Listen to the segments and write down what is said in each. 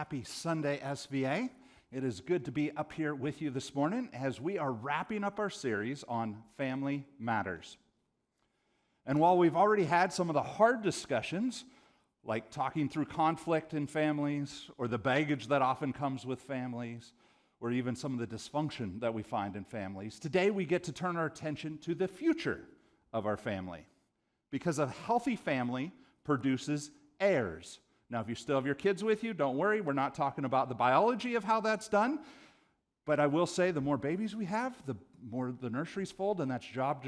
Happy Sunday, SVA. It is good to be up here with you this morning as we are wrapping up our series on family matters. And while we've already had some of the hard discussions, like talking through conflict in families, or the baggage that often comes with families, or even some of the dysfunction that we find in families, today we get to turn our attention to the future of our family. Because a healthy family produces heirs. Now, if you still have your kids with you, don't worry. We're not talking about the biology of how that's done. But I will say the more babies we have, the more the nursery's full, and that's job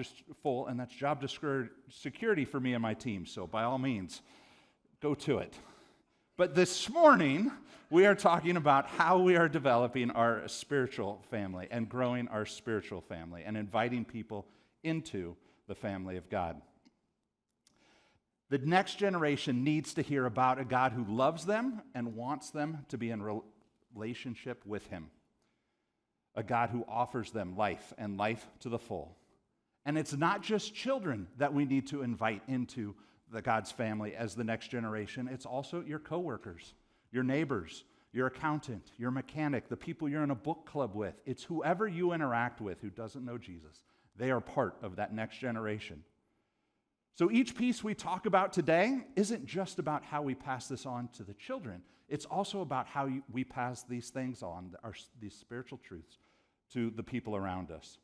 security for me and my team. So by all means, go to it. But this morning, we are talking about how we are developing our spiritual family and growing our spiritual family and inviting people into the family of God. The next generation needs to hear about a God who loves them and wants them to be in relationship with Him. A God who offers them life and life to the full. And it's not just children that we need to invite into the God's family as the next generation. It's also your coworkers, your neighbors, your accountant, your mechanic, the people you're in a book club with. It's whoever you interact with who doesn't know Jesus. They are part of that next generation. So each piece we talk about today isn't just about how we pass this on to the children. It's also about how we pass these things on, these spiritual truths, to the people around us.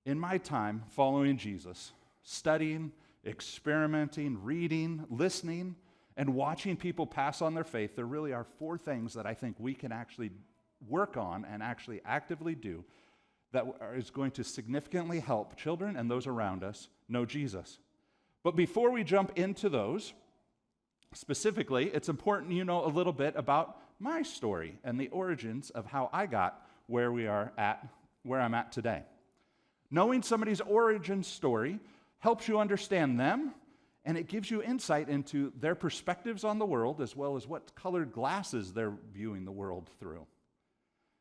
In my time following Jesus, studying, experimenting, reading, listening, and watching people pass on their faith, there really are four things that I think we can actually work on and actually actively do that is going to significantly help children and those around us know Jesus. But before we jump into those, specifically, it's important you know a little bit about my story and the origins of how I got where I'm at today. Knowing somebody's origin story helps you understand them, and it gives you insight into their perspectives on the world, as well as what colored glasses they're viewing the world through.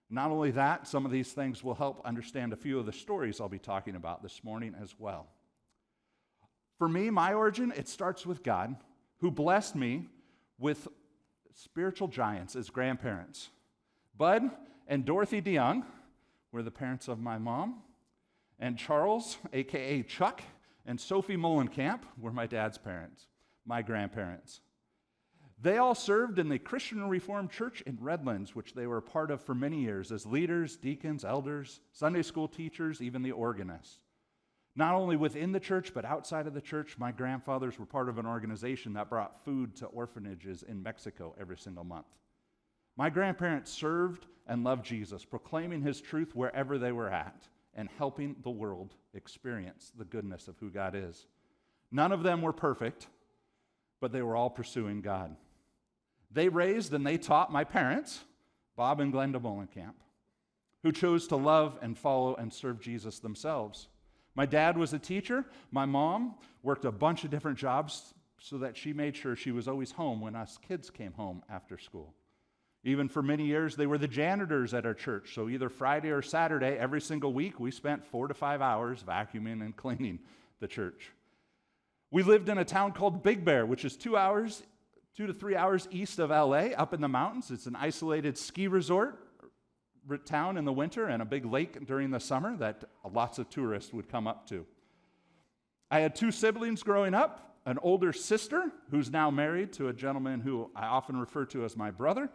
Not only that, some of these things will help understand a few of the stories I'll be talking about this morning as well. For me, my origin, it starts with God, who blessed me with spiritual giants as grandparents. Bud and Dorothy DeYoung were the parents of my mom, and Charles, a.k.a. Chuck, and Sophie Molenkamp were my dad's parents, my grandparents. They all served in the Christian and Reformed Church in Redlands, which they were a part of for many years as leaders, deacons, elders, Sunday school teachers, even the organists. Not only within the church, but outside of the church, my grandfathers were part of an organization that brought food to orphanages in Mexico every single month. My grandparents served and loved Jesus, proclaiming His truth wherever they were at and helping the world experience the goodness of who God is. None of them were perfect, but they were all pursuing God. They raised and they taught my parents, Bob and Glenda Molenkamp, who chose to love and follow and serve Jesus themselves. My dad was a teacher. My mom worked a bunch of different jobs so that she made sure she was always home when us kids came home after school. Even for many years, they were the janitors at our church. So either Friday or Saturday, every single week, we spent 4 to 5 hours vacuuming and cleaning the church. We lived in a town called Big Bear, which is 2 to 3 hours east of LA, up in the mountains. It's an isolated ski resort town in the winter and a big lake during the summer that lots of tourists would come up to. I had 2 siblings growing up, an older sister who's now married to a gentleman who I often refer to as my brother,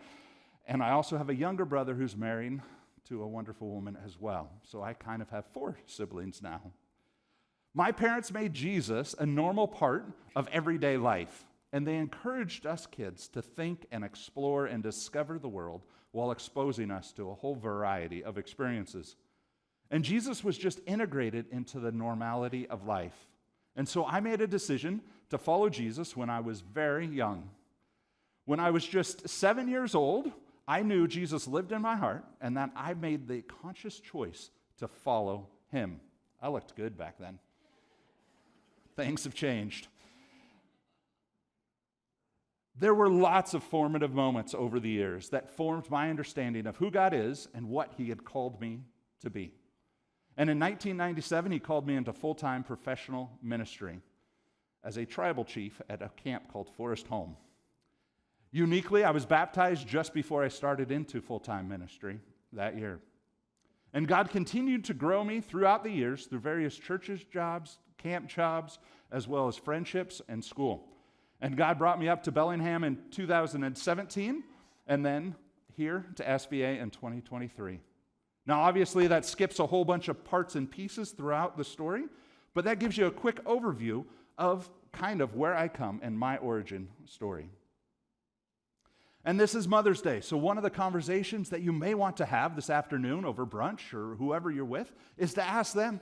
and I also have a younger brother who's married to a wonderful woman as well. So I kind of have 4 siblings now. My parents made Jesus a normal part of everyday life, and they encouraged us kids to think and explore and discover the world while exposing us to a whole variety of experiences. And Jesus was just integrated into the normality of life. And so I made a decision to follow Jesus when I was very young. When I was just 7 years old, I knew Jesus lived in my heart, and that I made the conscious choice to follow Him. I looked good back then. Things have changed. There were lots of formative moments over the years that formed my understanding of who God is and what He had called me to be. And in 1997, He called me into full-time professional ministry as a tribal chief at a camp called Forest Home. Uniquely, I was baptized just before I started into full-time ministry that year. And God continued to grow me throughout the years through various churches jobs, camp jobs, as well as friendships and school. And God brought me up to Bellingham in 2017, and then here to SVA in 2023. Now, obviously, that skips a whole bunch of parts and pieces throughout the story, but that gives you a quick overview of kind of where I come and my origin story. And this is Mother's Day, so one of the conversations that you may want to have this afternoon over brunch or whoever you're with is to ask them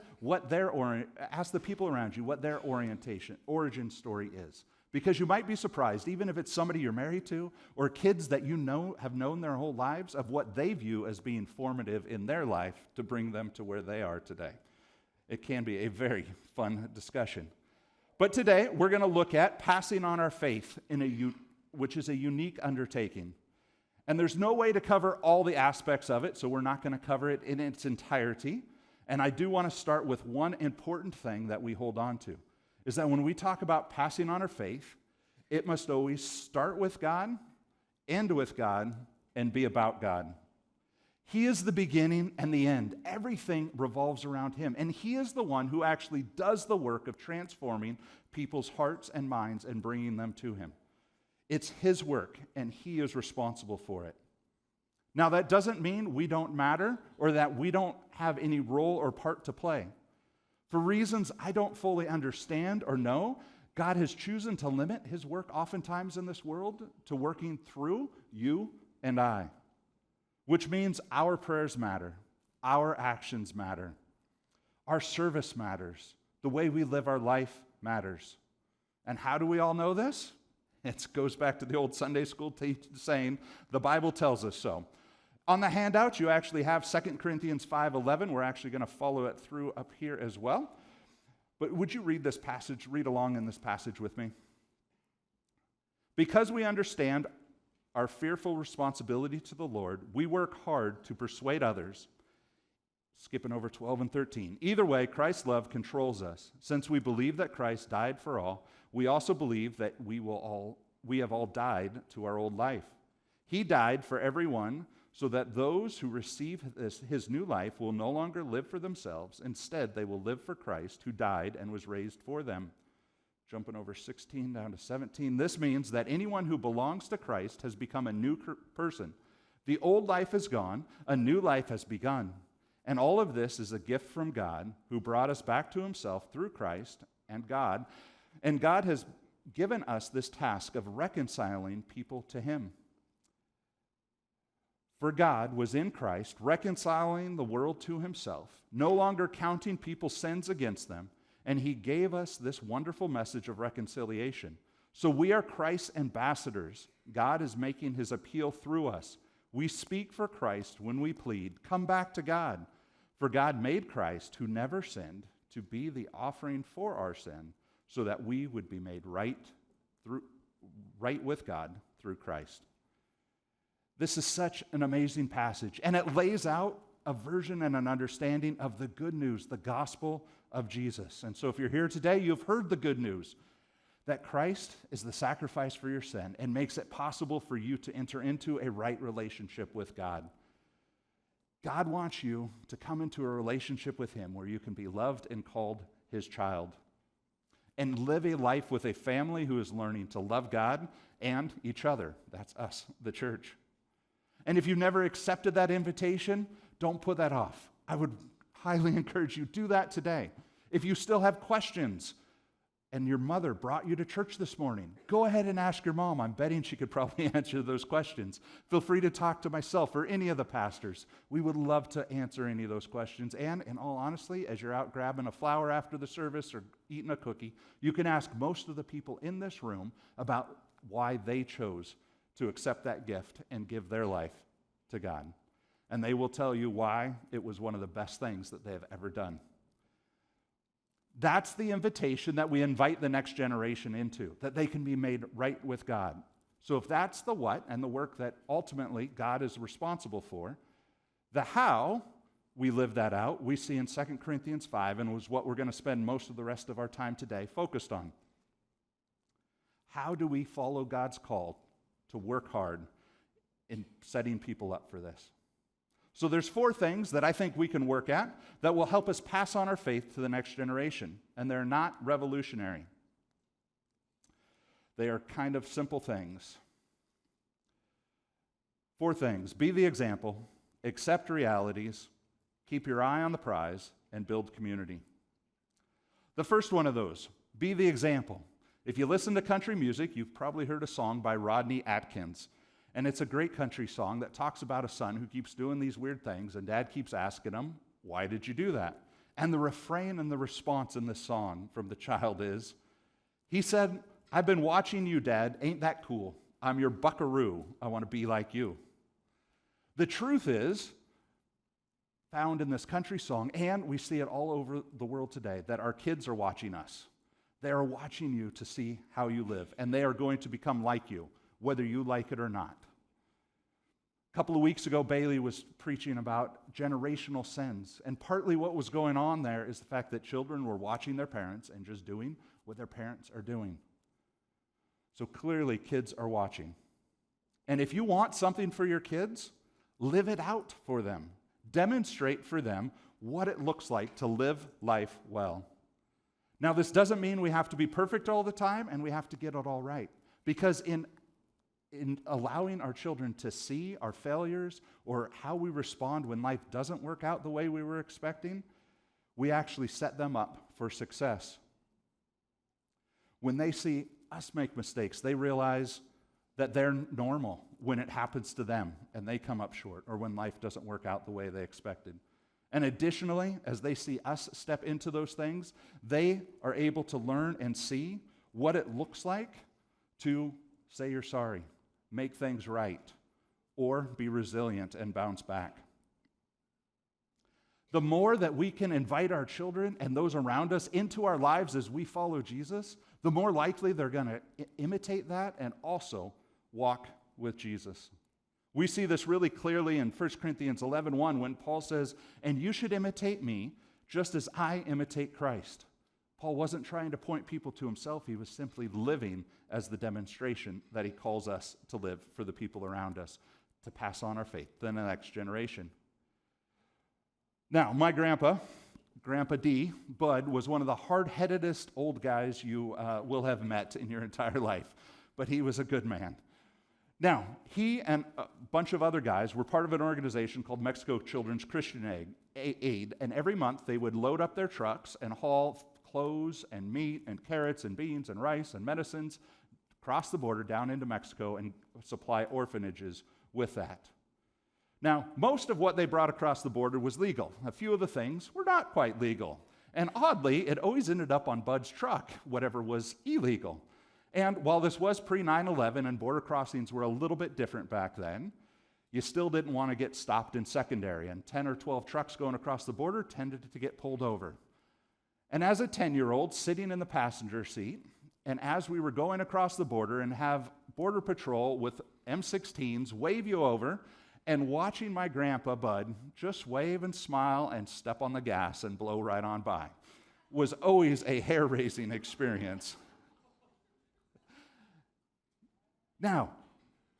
ask the people around you what their origin story is. Because you might be surprised, even if it's somebody you're married to or kids that you know have known their whole lives, of what they view as being formative in their life to bring them to where they are today. It can be a very fun discussion. But today, we're going to look at passing on our faith which is a unique undertaking. And there's no way to cover all the aspects of it, so we're not going to cover it in its entirety. And I do want to start with one important thing that we hold on to, is that when we talk about passing on our faith, it must always start with God, end with God, and be about God. He is the beginning and the end. Everything revolves around Him. And He is the one who actually does the work of transforming people's hearts and minds and bringing them to Him. It's His work, and He is responsible for it. Now, that doesn't mean we don't matter or that we don't have any role or part to play. For reasons I don't fully understand or know, God has chosen to limit His work oftentimes in this world to working through you and I, which means our prayers matter, our actions matter, our service matters, the way we live our life matters. And how do we all know this? It goes back to the old Sunday school saying, the Bible tells us so. On the handout, you actually have 2 Corinthians 5:11. We're actually going to follow it through up here as well. But would you read along in this passage with me? Because we understand our fearful responsibility to the Lord, we work hard to persuade others. Skipping over 12 and 13. Either way, Christ's love controls us. Since we believe that Christ died for all, we also believe that we have all died to our old life. He died for everyone, so that those who receive His new life will no longer live for themselves. Instead, they will live for Christ, who died and was raised for them. Jumping over 16 down to 17. This means that anyone who belongs to Christ has become a new person. The old life is gone, a new life has begun. And all of this is a gift from God, who brought us back to Himself through Christ and God. And God has given us this task of reconciling people to Him. For God was in Christ, reconciling the world to Himself, no longer counting people's sins against them, and He gave us this wonderful message of reconciliation. So we are Christ's ambassadors. God is making His appeal through us. We speak for Christ when we plead, "Come back to God." For God made Christ, who never sinned, to be the offering for our sin, so that we would be made right with God through Christ. This is such an amazing passage, and it lays out a version and an understanding of the good news, the gospel of Jesus. And so if you're here today, you've heard the good news that Christ is the sacrifice for your sin and makes it possible for you to enter into a right relationship with God. God wants you to come into a relationship with Him where you can be loved and called His child and live a life with a family who is learning to love God and each other. That's us, the church. And if you've never accepted that invitation, don't put that off. I would highly encourage you, do that today. If you still have questions and your mother brought you to church this morning, go ahead and ask your mom. I'm betting she could probably answer those questions. Feel free to talk to myself or any of the pastors. We would love to answer any of those questions. And in all honesty, as you're out grabbing a flower after the service or eating a cookie, you can ask most of the people in this room about why they chose to accept that gift and give their life to God. And they will tell you why it was one of the best things that they have ever done. That's the invitation that we invite the next generation into, that they can be made right with God. So if that's the what and the work that ultimately God is responsible for, the how we live that out, we see in 2 Corinthians 5, and was what we're going to spend most of the rest of our time today focused on. How do we follow God's call to work hard in setting people up for this. So there's 4 things that I think we can work at that will help us pass on our faith to the next generation, and they're not revolutionary. They are kind of simple things. 4 things: be the example, accept realities, keep your eye on the prize, and build community. The first one of those, be the example. If you listen to country music, you've probably heard a song by Rodney Atkins. And it's a great country song that talks about a son who keeps doing these weird things, and dad keeps asking him, why did you do that? And the refrain and the response in this song from the child is, he said, I've been watching you, Dad. Ain't that cool? I'm your buckaroo. I want to be like you. The truth is, found in this country song, and we see it all over the world today, that our kids are watching us. They are watching you to see how you live, and they are going to become like you, whether you like it or not. A couple of weeks ago, Bailey was preaching about generational sins, and partly what was going on there is the fact that children were watching their parents and just doing what their parents are doing. So clearly, kids are watching. And if you want something for your kids, live it out for them. Demonstrate for them what it looks like to live life well. Now, this doesn't mean we have to be perfect all the time and we have to get it all right. Because in allowing our children to see our failures or how we respond when life doesn't work out the way we were expecting, we actually set them up for success. When they see us make mistakes, they realize that they're normal when it happens to them and they come up short, or when life doesn't work out the way they expected. And additionally, as they see us step into those things, they are able to learn and see what it looks like to say you're sorry, make things right, or be resilient and bounce back. The more that we can invite our children and those around us into our lives as we follow Jesus, the more likely they're going to imitate that and also walk with Jesus. We see this really clearly in 1 Corinthians 11:1 when Paul says, "And you should imitate me just as I imitate Christ." Paul wasn't trying to point people to himself. He was simply living as the demonstration that he calls us to live for the people around us, to pass on our faith to the next generation. Now, my Grandpa D, Bud, was one of the hard-headedest old guys you will have met in your entire life, but he was a good man. Now, he and a bunch of other guys were part of an organization called Mexico Children's Christian Aid, and every month they would load up their trucks and haul clothes and meat and carrots and beans and rice and medicines across the border down into Mexico and supply orphanages with that. Now, most of what they brought across the border was legal. A few of the things were not quite legal. And oddly, it always ended up on Bud's truck, whatever was illegal. And while this was pre-9/11 and border crossings were a little bit different back then, you still didn't want to get stopped in secondary, and 10 or 12 trucks going across the border tended to get pulled over. And as a 10-year-old sitting in the passenger seat, and as we were going across the border and have Border Patrol with M16s wave you over, and watching my grandpa, Bud, just wave and smile and step on the gas and blow right on by was always a hair-raising experience. Now,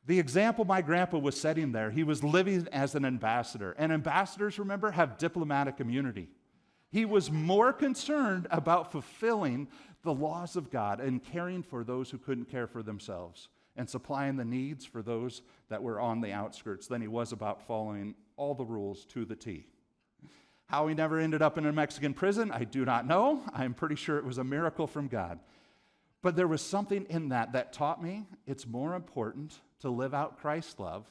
the example my grandpa was setting there, he was living as an ambassador. And ambassadors, remember, have diplomatic immunity. He was more concerned about fulfilling the laws of God and caring for those who couldn't care for themselves and supplying the needs for those that were on the outskirts than he was about following all the rules to the T. How he never ended up in a Mexican prison, I do not know. I'm pretty sure it was a miracle from God. But there was something in that taught me it's more important to live out Christ's love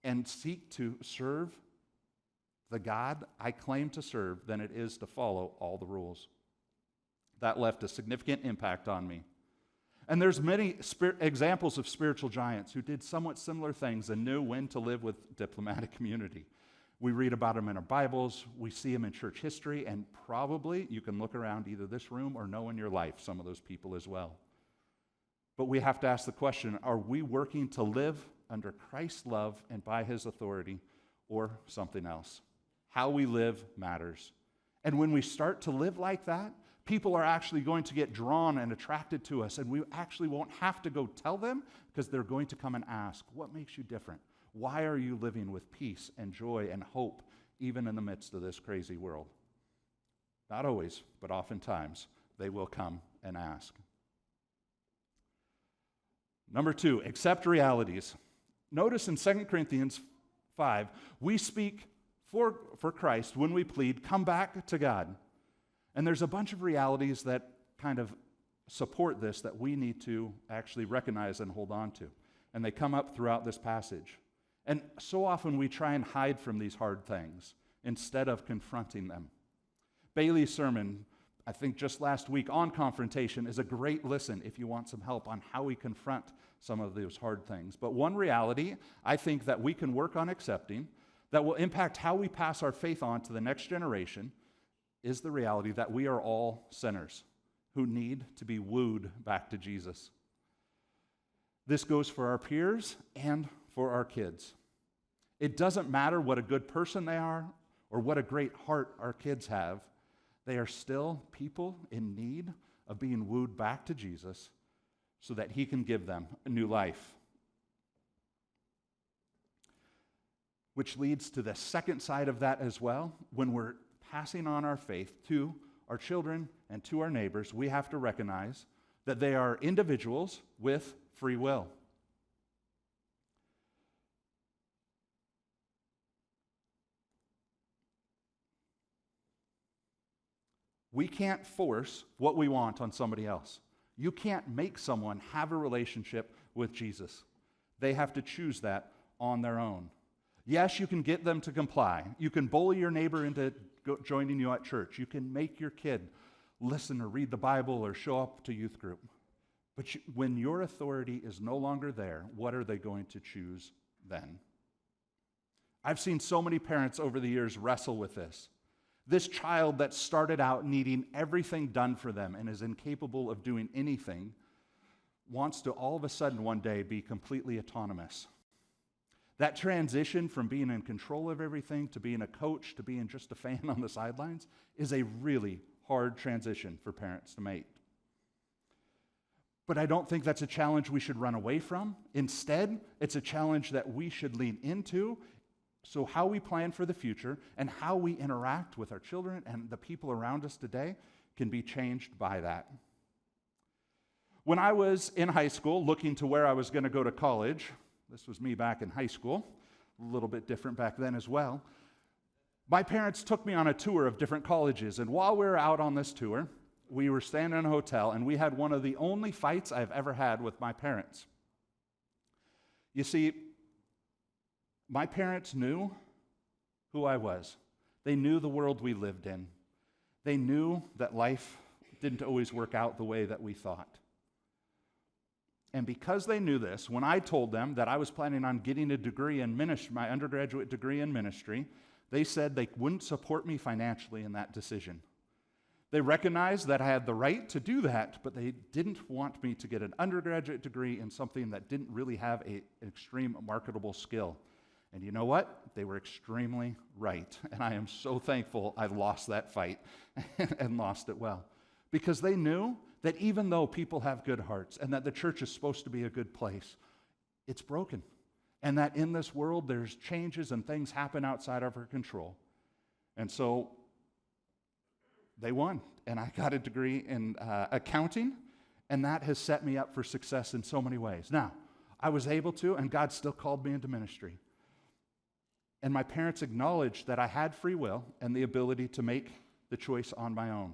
and seek to serve the God I claim to serve than it is to follow all the rules. That left a significant impact on me. And there's many examples of spiritual giants who did somewhat similar things and knew when to live with diplomatic community. We read about them in our Bibles, we see them in church history, and probably you can look around either this room or know in your life some of those people as well. But we have to ask the question, are we working to live under Christ's love and by his authority, or something else? How we live matters. And when we start to live like that, People are actually going to get drawn and attracted to us, and we actually won't have to go tell them because they're going to come and ask, what makes you different? Why are you living with peace and joy and hope even in the midst of this crazy world? Not always, but oftentimes they will come and ask. Number 2, accept realities. Notice in 2 Corinthians 5, we speak for Christ when we plead, come back to God. And there's a bunch of realities that kind of support this that we need to actually recognize and hold on to. And they come up throughout this passage. And so often we try and hide from these hard things instead of confronting them. Bailey's sermon, I think just last week on confrontation, is a great listen if you want some help on how we confront some of those hard things. But one reality I think that we can work on accepting that will impact how we pass our faith on to the next generation is the reality that we are all sinners who need to be wooed back to Jesus. This goes for our peers and for our kids. It doesn't matter what a good person they are or what a great heart our kids have. They are still people in need of being wooed back to Jesus so that he can give them a new life. Which leads to the second side of that as well. When we're passing on our faith to our children and to our neighbors, we have to recognize that they are individuals with free will. We can't force what we want on somebody else. You can't make someone have a relationship with Jesus. They have to choose that on their own. Yes, you can get them to comply. You can bully your neighbor into joining you at church. You can make your kid listen or read the Bible or show up to youth group. But when your authority is no longer there, what are they going to choose then? I've seen so many parents over the years wrestle with this. This child that started out needing everything done for them and is incapable of doing anything wants to all of a sudden one day be completely autonomous. That transition from being in control of everything to being a coach to being just a fan on the sidelines is a really hard transition for parents to make. But I don't think that's a challenge we should run away from. Instead, it's a challenge that we should lean into. So how we plan for the future and how we interact with our children and the people around us today can be changed by that. When I was in high school looking to where I was going to go to college, this was me back in high school, a little bit different back then as well, my parents took me on a tour of different colleges, and while we were out on this tour, we were staying in a hotel, and we had one of the only fights I've ever had with my parents. You see, my parents knew who I was. They knew the world we lived in. They knew that life didn't always work out the way that we thought. And because they knew this, when I told them that I was planning on getting a degree in ministry, my undergraduate degree in ministry, they said they wouldn't support me financially in that decision. They recognized that I had the right to do that, but they didn't want me to get an undergraduate degree in something that didn't really have an extreme marketable skill. And you know what? They were extremely right. And I am so thankful I lost that fight and lost it well. Because they knew that even though people have good hearts and that the church is supposed to be a good place, it's broken. And that in this world there's changes and things happen outside of our control. And so they won. And I got a degree in accounting, and that has set me up for success in so many ways. Now, I was able to, and God still called me into ministry. And my parents acknowledged that I had free will and the ability to make the choice on my own.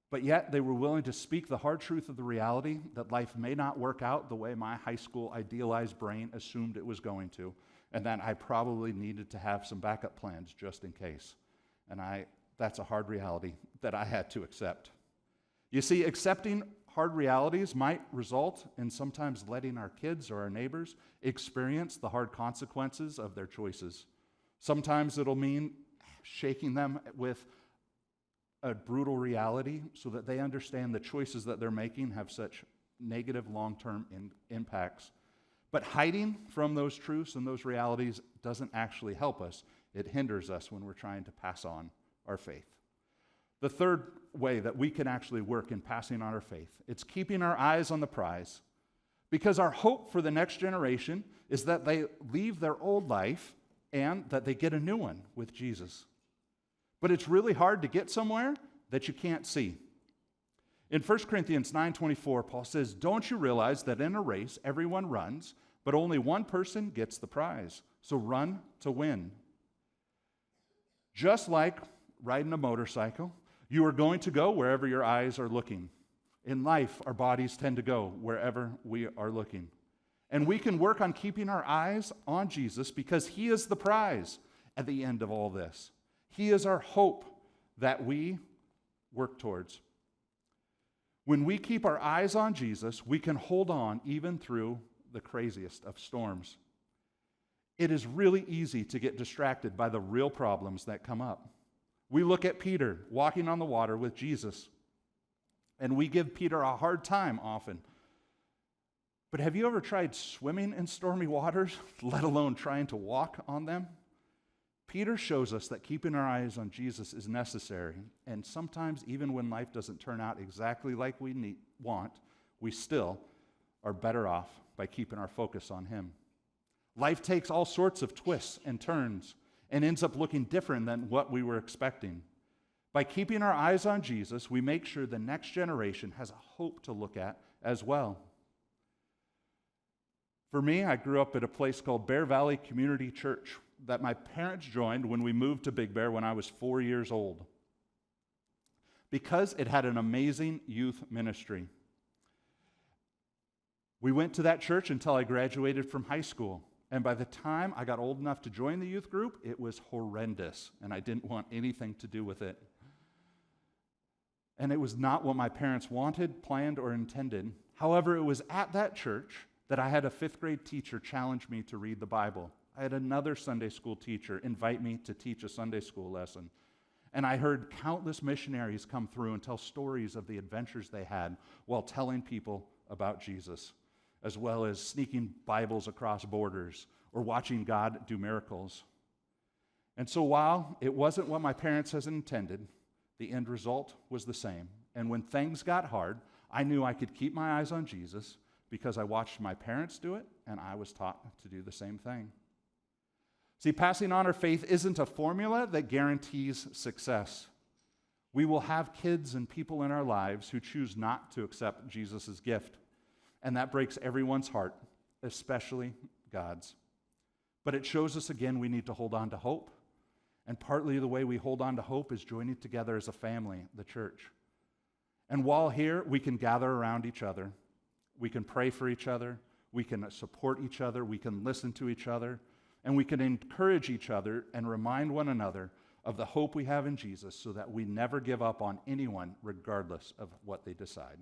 But yet they were willing to speak the hard truth of the reality that life may not work out the way my high school idealized brain assumed it was going to, and that I probably needed to have some backup plans just in case. And that's a hard reality that I had to accept. You see, accepting hard realities might result in sometimes letting our kids or our neighbors experience the hard consequences of their choices. Sometimes it'll mean shaking them with a brutal reality so that they understand the choices that they're making have such negative long-term impacts. But hiding from those truths and those realities doesn't actually help us. It hinders us when we're trying to pass on our faith. The third way that we can actually work in passing on our faith, it's keeping our eyes on the prize. Because our hope for the next generation is that they leave their old life and that they get a new one with Jesus. But it's really hard to get somewhere that you can't see. In 1 Corinthians 9:24, Paul says, "Don't you realize that in a race everyone runs, but only one person gets the prize? So run to win." Just like riding a motorcycle, you are going to go wherever your eyes are looking. In life, our bodies tend to go wherever we are looking. And we can work on keeping our eyes on Jesus because he is the prize at the end of all this. He is our hope that we work towards. When we keep our eyes on Jesus, we can hold on even through the craziest of storms. It is really easy to get distracted by the real problems that come up. We look at Peter walking on the water with Jesus, and we give Peter a hard time often. But have you ever tried swimming in stormy waters, let alone trying to walk on them? Peter shows us that keeping our eyes on Jesus is necessary, and sometimes even when life doesn't turn out exactly like we want, we still are better off by keeping our focus on him. Life takes all sorts of twists and turns and ends up looking different than what we were expecting. By keeping our eyes on Jesus, we make sure the next generation has a hope to look at as well. For me, I grew up at a place called Bear Valley Community Church that my parents joined when we moved to Big Bear when I was 4 years old, because it had an amazing youth ministry. We went to that church until I graduated from high school. And by the time I got old enough to join the youth group, it was horrendous, and I didn't want anything to do with it. And it was not what my parents wanted, planned, or intended. However, it was at that church that I had a 5th grade teacher challenge me to read the Bible. I had another Sunday school teacher invite me to teach a Sunday school lesson. And I heard countless missionaries come through and tell stories of the adventures they had while telling people about Jesus, as well as sneaking Bibles across borders or watching God do miracles. And so while it wasn't what my parents had intended, the end result was the same. And when things got hard, I knew I could keep my eyes on Jesus because I watched my parents do it, and I was taught to do the same thing. See, passing on our faith isn't a formula that guarantees success. We will have kids and people in our lives who choose not to accept Jesus' gift. And that breaks everyone's heart, especially God's. But it shows us again we need to hold on to hope. And partly the way we hold on to hope is joining together as a family, the church. And while here, we can gather around each other. We can pray for each other. We can support each other. We can listen to each other. And we can encourage each other and remind one another of the hope we have in Jesus so that we never give up on anyone regardless of what they decide.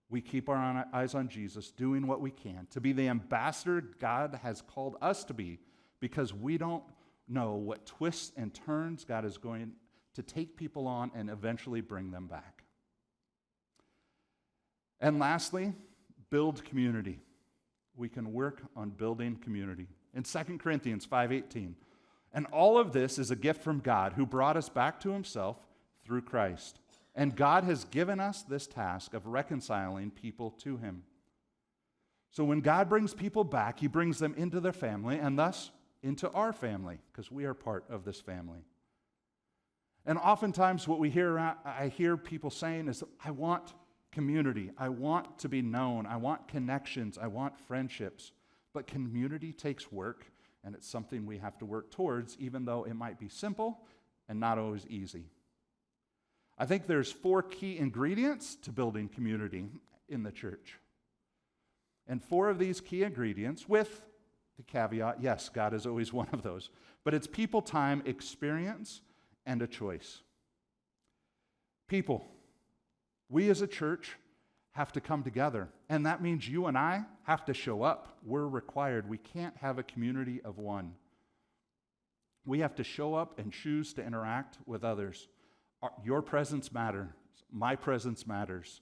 We keep our eyes on Jesus, doing what we can to be the ambassador God has called us to be, because we don't know what twists and turns God is going to take people on and eventually bring them back. And lastly, build community. We can work on building community. In 2 Corinthians 5:18, and all of this is a gift from God who brought us back to himself through Christ. And God has given us this task of reconciling people to him. So when God brings people back, he brings them into their family and thus into our family, because we are part of this family. And oftentimes what I hear people saying is, I want community. I want to be known. I want connections. I want friendships. But community takes work, and it's something we have to work towards, even though it might be simple and not always easy. I think there's 4 key ingredients to building community in the church. And 4 of these key ingredients, with the caveat, yes, God is always one of those, but it's people, time, experience, and a choice. People. We as a church have to come together, and that means you and I have to show up. We're required. We can't have a community of one. We have to show up and choose to interact with others. Your presence matters. My presence matters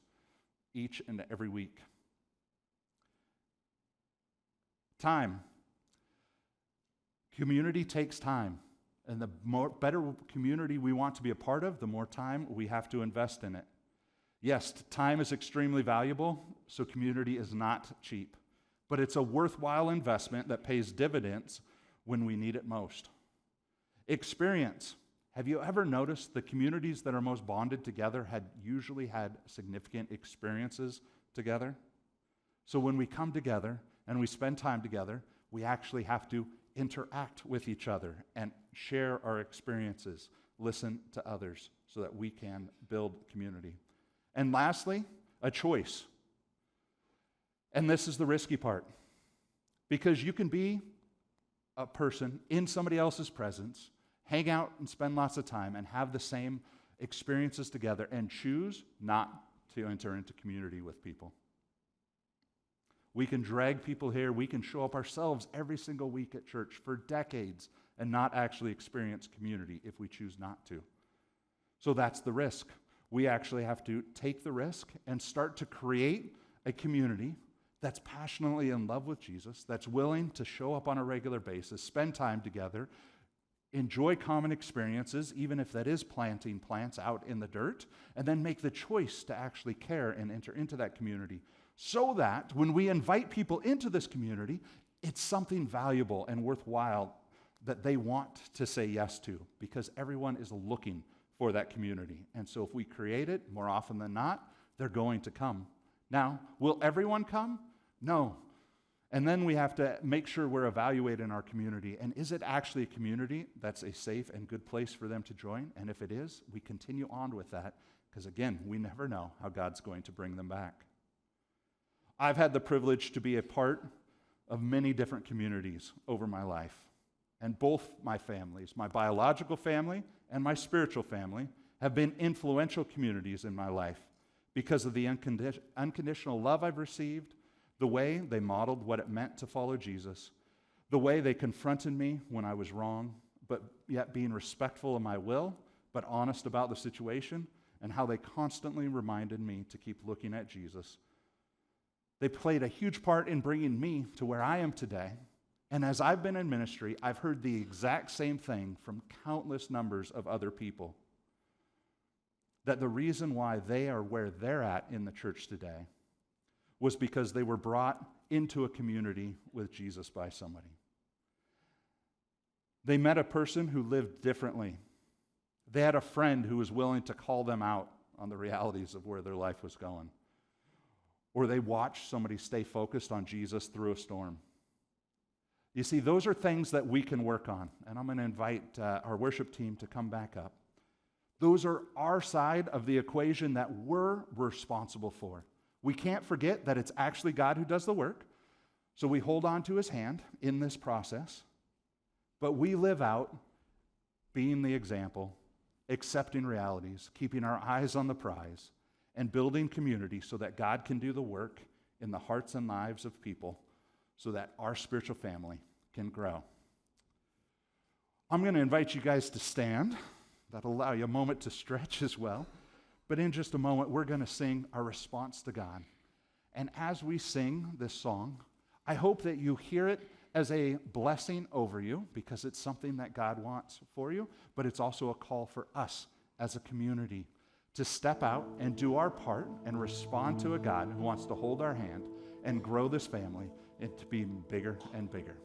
each and every week. Time. Community takes time. And the better community we want to be a part of, the more time we have to invest in it. Yes, time is extremely valuable, so community is not cheap. But it's a worthwhile investment that pays dividends when we need it most. Experience. Have you ever noticed the communities that are most bonded together usually had significant experiences together? So when we come together and we spend time together, we actually have to interact with each other and share our experiences, listen to others so that we can build community. And lastly, a choice. And this is the risky part, because you can be a person in somebody else's presence, hang out and spend lots of time and have the same experiences together and choose not to enter into community with people. We can drag people here. We can show up ourselves every single week at church for decades and not actually experience community if we choose not to. So that's the risk. We actually have to take the risk and start to create a community that's passionately in love with Jesus, that's willing to show up on a regular basis, spend time together, enjoy common experiences, even if that is planting plants out in the dirt, and then make the choice to actually care and enter into that community, so that when we invite people into this community, it's something valuable and worthwhile that they want to say yes to, because everyone is looking for that community. And so if we create it, more often than not, they're going to come. Now, will everyone come? No. And then we have to make sure we're evaluating our community. And is it actually a community that's a safe and good place for them to join? And if it is, we continue on with that, because again, we never know how God's going to bring them back. I've had the privilege to be a part of many different communities over my life. And both my families, my biological family and my spiritual family, have been influential communities in my life because of the unconditional love I've received, the way they modeled what it meant to follow Jesus, the way they confronted me when I was wrong, but yet being respectful of my will, but honest about the situation, and how they constantly reminded me to keep looking at Jesus. They played a huge part in bringing me to where I am today. And as I've been in ministry, I've heard the exact same thing from countless numbers of other people. That the reason why they are where they're at in the church today was because they were brought into a community with Jesus by somebody. They met a person who lived differently. They had a friend who was willing to call them out on the realities of where their life was going. Or they watched somebody stay focused on Jesus through a storm. You see, those are things that we can work on. And I'm going to invite our worship team to come back up. Those are our side of the equation that we're responsible for. We can't forget that it's actually God who does the work. So we hold on to his hand in this process. But we live out being the example, accepting realities, keeping our eyes on the prize, and building community so that God can do the work in the hearts and lives of people so that our spiritual family can grow. I'm going to invite you guys to stand. That'll allow you a moment to stretch as well. But in just a moment, we're going to sing our response to God. And as we sing this song, I hope that you hear it as a blessing over you, because it's something that God wants for you, but it's also a call for us as a community to step out and do our part and respond to a God who wants to hold our hand and grow this family into being bigger and bigger.